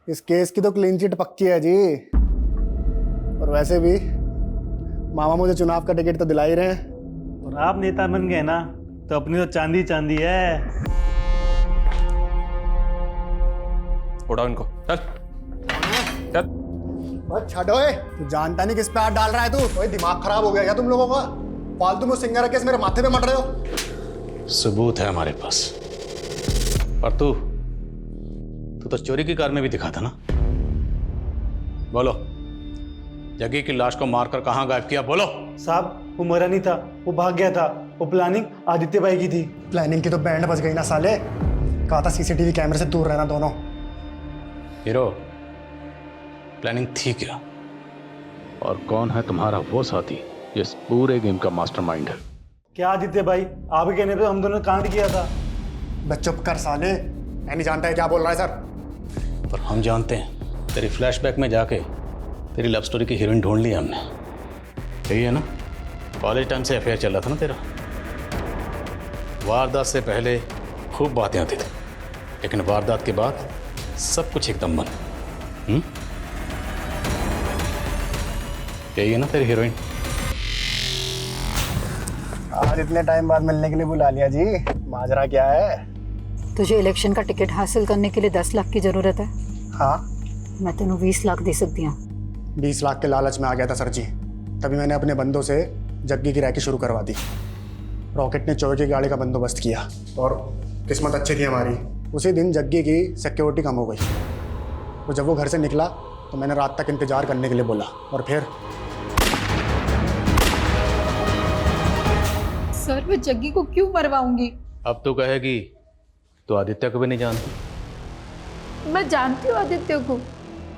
इस केस की तो क्लीन चिट पक्की है जी। और वैसे भी मामा मुझे चुनाव का टिकट तो दिला ही रहे हैं। और आप नेता बन गए ना तो अपनी तो चांदी चांदी है। उड़ाओ इनको। चल चल। बस छोड़ो। तू जानता नहीं किस पे हाथ डाल रहा है तू। कोई दिमाग खराब हो गया क्या तुम लोगों का? फालतू में सिंगर केस मेरे माथे पे मट रहे हो। सबूत है हमारे पास। पर तू तो चोरी की कार में भी दिखा था ना? बोलो, जग्गी की लाश को मारकर कहां गायब किया? बोलो। साहब वो मरा नहीं था, वो भाग गया था। वो प्लानिंग आदित्य भाई की थी। प्लानिंग की तो बैंड बज गई ना साले। कहा था सीसीटीवी कैमरे से दूर रहना दोनों। हीरो, प्लानिंग थी क्या? और कौन है तुम्हारा वो साथी जो इस पूरे गेम का मास्टरमाइंड है? क्या आदित्य भाई, आपके कहने पे हम दोनों ने कांड किया था। बस चुप कर साले। मैं नहीं जानता है क्या बोल रहा है सर। पर हम जानते हैं। तेरी फ्लैशबैक में जाके तेरी लव स्टोरी की हीरोइन ढूंढ ली हमने। यही है ना? कॉलेज टाइम से अफेयर चल रहा था ना तेरा? वारदात से पहले खूब बातें आती थी, लेकिन वारदात के बाद सब कुछ एकदम बंद। यही है ना तेरी हीरोइन? आज इतने टाइम बाद मिलने के लिए बुला लिया जी। माजरा क्या है? तुझे इलेक्शन का टिकट हासिल करने के लिए 10 लाख की जरूरत है। हाँ, मैं तेनों 20 लाख दे सकती हूँ। 20 लाख के लालच में आ गया था सर जी। तभी मैंने अपने बंदों से जग्गी की रैकी शुरू करवा दी। रॉकेट ने चोर की गाड़ी का बंदोबस्त किया और किस्मत अच्छी थी हमारी। उसी दिन जग्गी की सिक्योरिटी कम हो गई। तो जब वो घर से निकला तो मैंने रात तक इंतजार करने के लिए बोला और फिर सर मैं जग्गी को क्यों मरवाऊंगी? अब तो कहेगी तो आदित्य को भी नहीं जानती। मैं जानती हूँ आदित्य को।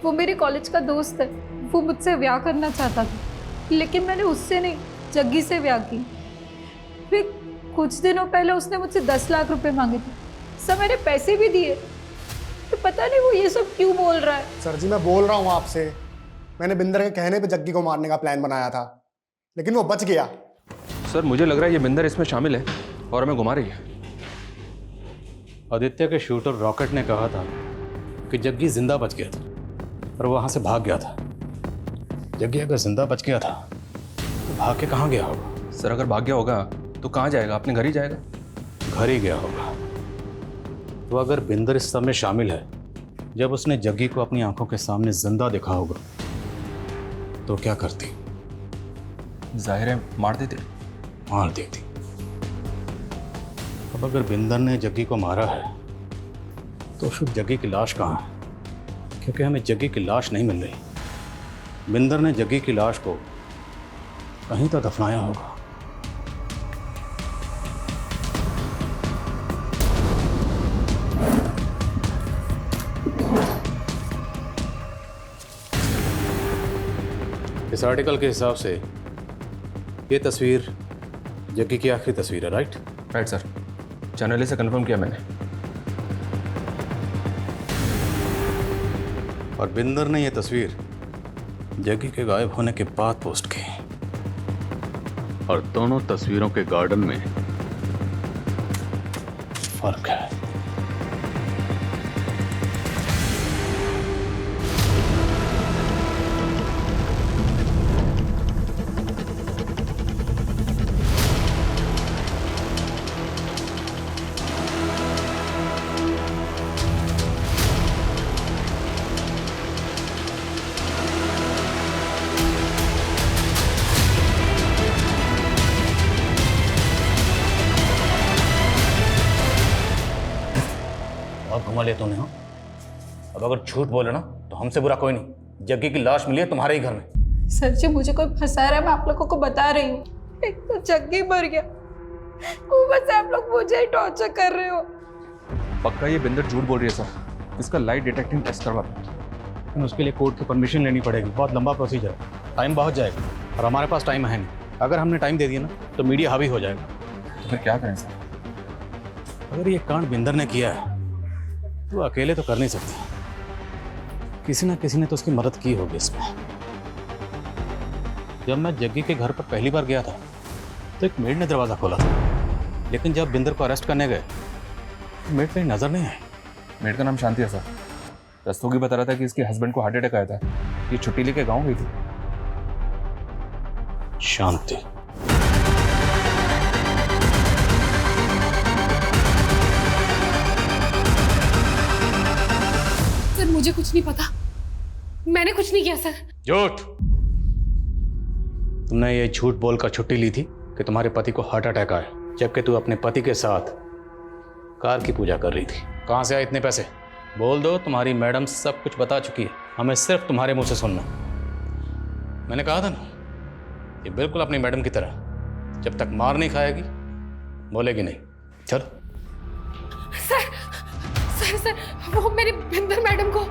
वो मेरे कॉलेज का दोस्त है। वो मुझसे ब्याह करना चाहता था, लेकिन मैंने उससे नहीं, जग्गी से ब्याह की। फिर कुछ दिनों पहले उसने मुझसे 10 लाख रुपए मांगे थे। सर मैंने पैसे भी दिए। तो पता नहीं वो ये सब क्यों बोल रहा है। सर जी मैं बोल रहा हूँ आपसे, मैंने बिंदर के कहने पे जग्गी को मारने का प्लान बनाया था, लेकिन वो बच गया। सर मुझे लग रहा है ये बिंदर इसमें शामिल है और हमें घुमा रही है। आदित्य के शूटर रॉकेट ने कहा था कि जग्गी जिंदा बच गया था और वहां से भाग गया था। जग्गी अगर जिंदा बच गया था तो भाग के कहाँ गया होगा? सर अगर भाग गया होगा तो कहाँ जाएगा? अपने घर ही जाएगा। घर ही गया होगा। तो अगर बिंदर इस सब में शामिल है, जब उसने जग्गी को अपनी आंखों के सामने जिंदा देखा होगा तो क्या करती? जाहिर है मार देती। मार देती। अब अगर बिंदर ने जग्गी को मारा है तो फिर जग्गी की लाश कहाँ है? क्योंकि हमें जग्गी की लाश नहीं मिल रही। बिंदर ने जग्गी की लाश को कहीं तो दफनाया होगा। इस आर्टिकल के हिसाब से ये तस्वीर जग्गी की आखिरी तस्वीर है, राइट? राइट सर, चैनल से कंफर्म किया मैंने। और बिंदर ने यह तस्वीर जग्गी के गायब होने के बाद पोस्ट की। और दोनों तस्वीरों के गार्डन में फर्क है। घुमा लिया तूने। हाँ, अब अगर झूठ बोले ना तो हमसे बुरा कोई नहीं। जग्गी की लाश मिली है तुम्हारे ही घर में। सर जी मुझे कोई फंसा रहा है, मैं आप लोगों को बता रही हूँ। एक तो जग्गी मर गया, ऊपर से आप लोग मुझे ही टॉर्चर कर रहे हो। पक्का ये बिंदर झूठ बोल रही है सर। इसका लाइट डिटेक्टिंग टेस्ट करवा। उसके लिए कोर्ट की परमिशन लेनी पड़ेगी, बहुत लंबा प्रोसीजर है। टाइम बहुत जाएगा और हमारे पास टाइम है नहीं। अगर हमने टाइम दे दिया ना तो मीडिया हावी हो जाएगा। तो फिर क्या करें सर? अगर ये कांड बिंदर ने किया है तो अकेले तो कर नहीं सकती, किसी ना किसी ने तो उसकी मदद की होगी इसमें। जब मैं जग्गी के घर पर पहली बार गया था तो एक मेड ने दरवाज़ा खोला था, लेकिन जब बिंदर को अरेस्ट करने गए तो मेड कहीं नजर नहीं आई। मेड का नाम शांति है सर। रस्तोगी बता रहा था कि इसके हस्बैंड को हार्ट अटैक आया था, ये छुट्टी लेके गाँव गई थी। शांति? सर मुझे कुछ नहीं पता, मैंने कुछ नहीं किया सर। झूठ! तुमने ये झूठ बोलकर छुट्टी ली थी कि तुम्हारे पति को हार्ट अटैक आया, जबकि तू अपने पति के साथ कार की पूजा कर रही थी। कहाँ से आए इतने पैसे? बोल दो, तुम्हारी मैडम सब कुछ बता चुकी है, हमें सिर्फ तुम्हारे मुंह से सुनना। मैंने कहा था ना, ये बिल्कुल अपनी मैडम की तरह, जब तक मार नहीं खाएगी बोलेगी नहीं। चलो। सर सर सर वो मेरी बिंदर मैडम को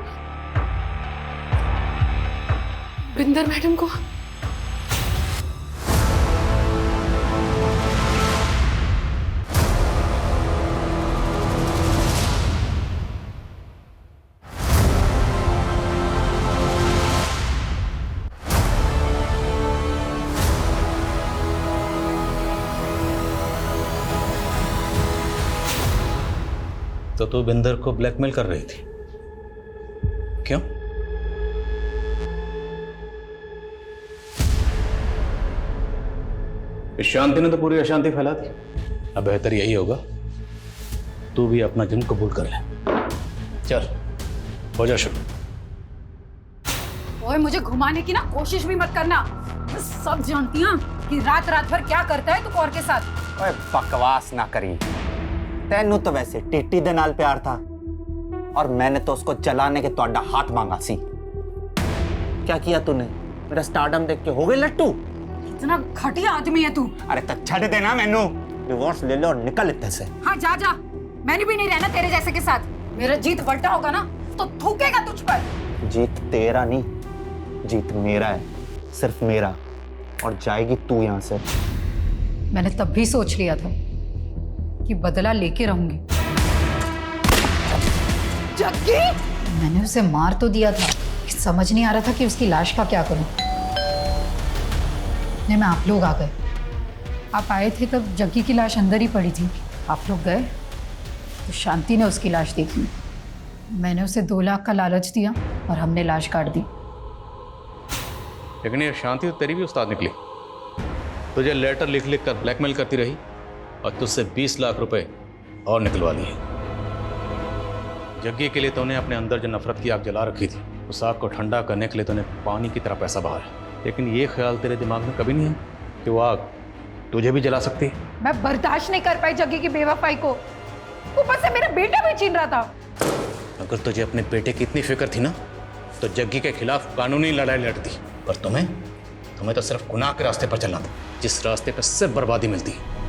तो तू बिंदर को ब्लैकमेल कर रही थी, क्यों? इस शांति ने तो पूरी अशांति फैला दी। अब बेहतर यही होगा तू भी अपना जुर्म कबूल कर ले। चल हो जा शुरू। ओए मुझे घुमाने की ना कोशिश भी मत करना, मैं सब जानती हूँ कि रात रात भर क्या करता है तू कौर के साथ। ओए बकवास ना करी, तेनू तो वैसे टिट्टी दे नाल प्यार था और मैंने तो उसको जलाने के तोड़ा हाथ मांगा सी। क्या किया तूने? मेरा स्टारडम देख के हो गए लट्टू? इतना घटिया आदमी है तू। अरे तो छड़ देना मैनू, डिवोर्स ले लो और निकल इत्ते से। हाँ जा जा, मैंने भी नहीं रहना तेरे जैसे के साथ। मेरा जीत बल्टा होगा ना तो थूकेगा तुझ पर। जीत तेरा नहीं, जीत मेरा है, सिर्फ मेरा, और जाएगी तू यहाँ से। मैंने तब भी सोच लिया था कि बदला लेके रहूंगी। जग्गी! मैंने उसे मार तो दिया था, समझ नहीं आ रहा था कि उसकी लाश का क्या करूं। इतने में आप लोग आ गए। आप आए थे तब जग्गी की लाश अंदर ही पड़ी थी। आप लोग गए तो शांति ने उसकी लाश देखी। मैंने उसे 2 लाख का लालच दिया और हमने लाश काट दी। लेकिन ये शांति तो तेरी भी उस्ताद निकली। तुझे लेटर लिख लिख कर ब्लैकमेल करती रही और तुझसे 20 लाख रुपए और निकलवा लिए। जग्गी के लिए तूने अपने अंदर जो नफरत की आग जला रखी थी, उस आग को ठंडा करने के लिए तूने पानी की तरह पैसा बहाया। लेकिन ये ख्याल तेरे दिमाग में कभी नहीं है कि वो आग तुझे भी जला सकती है। मैं बर्दाश्त नहीं कर पाई जग्गी की बेवफाई को। ऊपर से मेरा बेटा भी छीन रहा था। अगर तुझे अपने बेटे की इतनी फिक्र थी ना तो जग्गी के खिलाफ कानूनी लड़ाई लड़ती। पर तुम्हें तो सिर्फ गुनाह के रास्ते पर चलना था, जिस रास्ते पर सिर्फ बर्बादी मिलती है।